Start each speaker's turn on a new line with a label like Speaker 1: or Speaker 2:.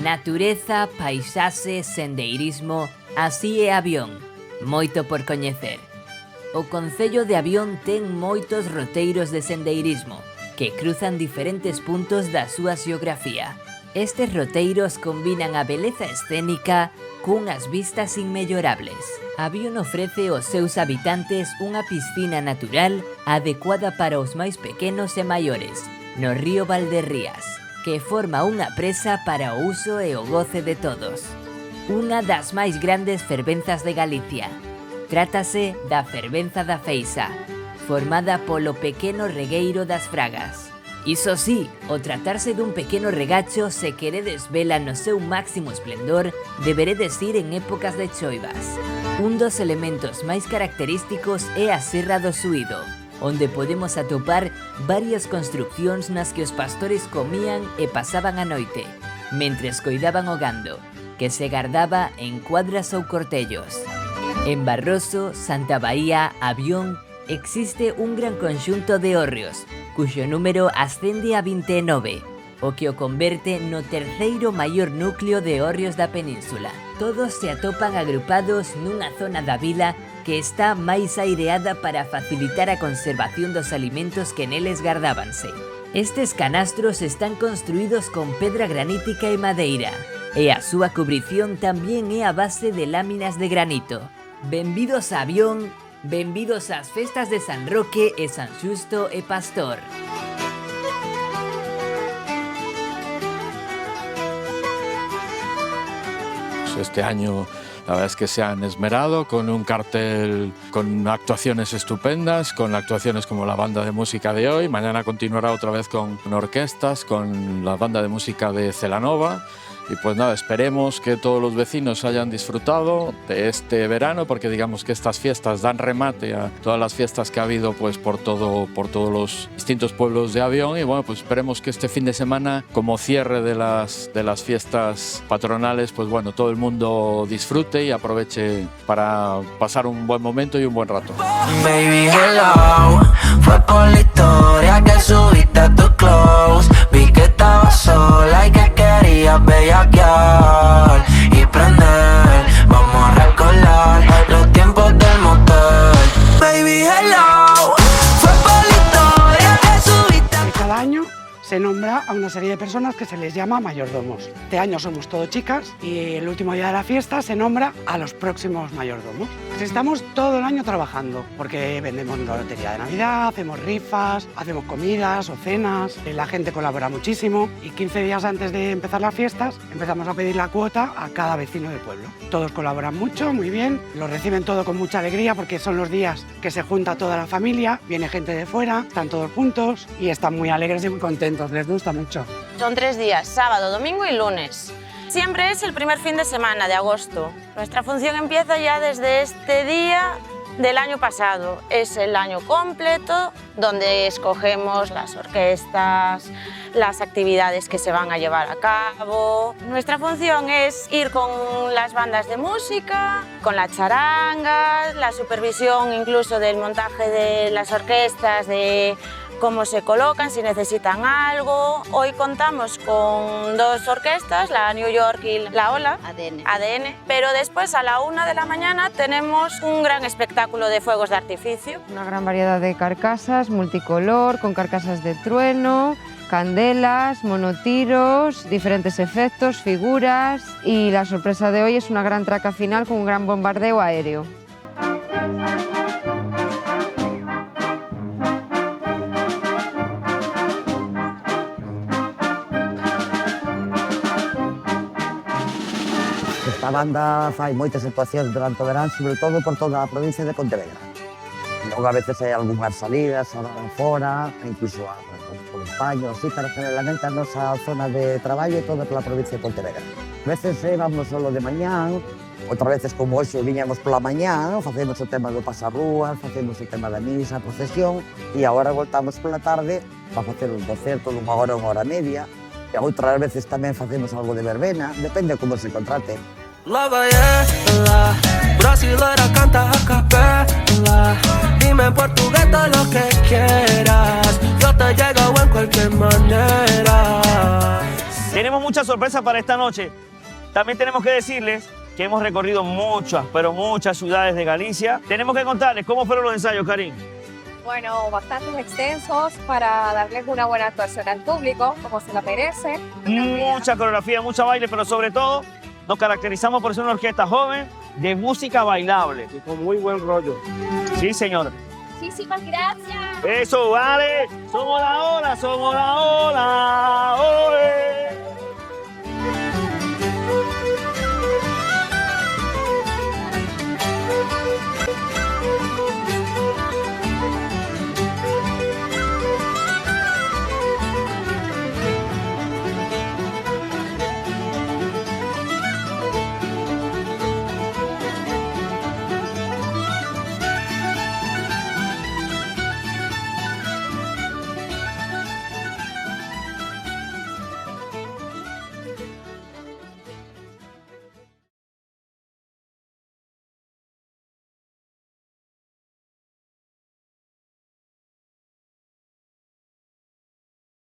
Speaker 1: Natureza, paisaxe, sendeirismo, así é Avión. Moito por coñecer. O concello de Avión ten moitos roteiros de sendeirismo que cruzan diferentes puntos da súa xeografía. Estes roteiros combinan a beleza escénica cunhas vistas inmellorables. Avión ofrece aos seus habitantes unha piscina natural adecuada para os máis pequenos e maiores, no río Valderrías, que forma unha presa para o uso e o goce de todos. Unha das máis grandes fervenzas de Galicia. Trátase da fervenza da Feixa, formada polo pequeno regueiro das Fragas. Iso sí, o tratarse dun pequeno regacho, se queredes vela no seu máximo esplendor, deberedes ir en épocas de choivas. Un dos elementos máis característicos é a Serra do Suído, onde podemos atopar varias construccións nas que os pastores comían e pasaban a noite, mentres coidaban o gando, que se gardaba en cuadras ou cortellos. En Barroso, Santa Baía, Avión, existe un gran conxunto de hórreos, cuxo número ascende a 29, o que o converte no terceiro maior núcleo de hórreos da península. Todos se atopan agrupados nunha zona da vila que está máis aireada para facilitar a conservación dos alimentos que neles gardábanse. Estes canastros están construídos con pedra granítica e madeira, e a súa cubrición tamén é a base de láminas de granito. Benvidos a Avión, benvidos ás festas de San Roque e San Xusto e Pastor.
Speaker 2: Este año la verdad es que se han esmerado con un cartel con actuaciones estupendas, con actuaciones como la banda de música de hoy. Mañana continuará otra vez con orquestas, con la banda de música de Celanova. Y pues nada, esperemos que todos los vecinos hayan disfrutado de este verano, porque digamos que estas fiestas dan remate a todas las fiestas que ha habido pues por todos los distintos pueblos de Avión. Y bueno, pues esperemos que este fin de semana, como cierre de las fiestas patronales, pues bueno, todo el mundo disfrute y aproveche para pasar un buen momento y un buen rato.
Speaker 3: Baby, hello, fue por la historia que subiste a tu close. Vi que estabas sola y que querías bellaquear y prender. Vamos a recordar los tiempos del motel. Baby, hello, fue por la historia que subiste a...
Speaker 4: Cada año se nombra a una serie de personas que se les llama mayordomos. Este año somos todo chicas y el último día de la fiesta se nombra a los próximos mayordomos. Estamos todo el año trabajando porque vendemos la lotería de Navidad, hacemos rifas, hacemos comidas o cenas, la gente colabora muchísimo y 15 días antes de empezar las fiestas empezamos a pedir la cuota a cada vecino del pueblo. Todos colaboran mucho, muy bien, lo reciben todo con mucha alegría porque son los días que se junta toda la familia, viene gente de fuera, están todos juntos y están muy alegres y muy contentos, les gusta mucho.
Speaker 5: Son 3 días, sábado, domingo y lunes. Siempre es el primer fin de semana de agosto. Nuestra función empieza ya desde este día del año pasado. Es el año completo donde escogemos las orquestas, las actividades que se van a llevar a cabo. Nuestra función es ir con las bandas de música, con la charanga, la supervisión incluso del montaje de las orquestas, de cómo se colocan, si necesitan algo. Hoy contamos con 2 orquestas, la New York y la Ola, ADN. Pero después a la 1 de la mañana tenemos un gran espectáculo de fuegos de artificio.
Speaker 6: Una gran variedad de carcasas, multicolor, con carcasas de trueno, candelas, monotiros, diferentes efectos, figuras, y la sorpresa de hoy es una gran traca final con un gran bombardeo aéreo.
Speaker 7: Esta banda fai moitas actuacións durante o verán, sobre todo por toda a provincia de Pontevedra. Logo a veces hai algunhas salidas fora, incluso por España, así, pero generalmente a nosa zona de traballo é toda pola provincia de Pontevedra. A veces vamos solo de mañán, outras veces como hoxe viñamos pola mañán, facemos o tema do pasarrúas, facemos o tema da misa, a procesión, e agora voltamos pola tarde para facer un concerto dunha hora e media, e outras veces tamén facemos algo de verbena, depende como se contrate.
Speaker 3: La baiela, brasilera canta a capela. Dime en portugués todo lo que quieras. Yo te llego en cualquier manera.
Speaker 8: Tenemos muchas sorpresas para esta noche. También tenemos que decirles que hemos recorrido muchas, pero muchas ciudades de Galicia. Tenemos que contarles cómo fueron los ensayos, Karin.
Speaker 9: Bueno, bastante extensos para darles una buena actuación al público, como se lo merece.
Speaker 8: Mucha coreografía, mucho baile, pero sobre todo nos caracterizamos por ser una orquesta joven de música bailable.
Speaker 10: Y con muy buen rollo.
Speaker 8: Sí, señor.
Speaker 9: Muchísimas gracias.
Speaker 8: Eso, vale. Somos la ola, somos la ola.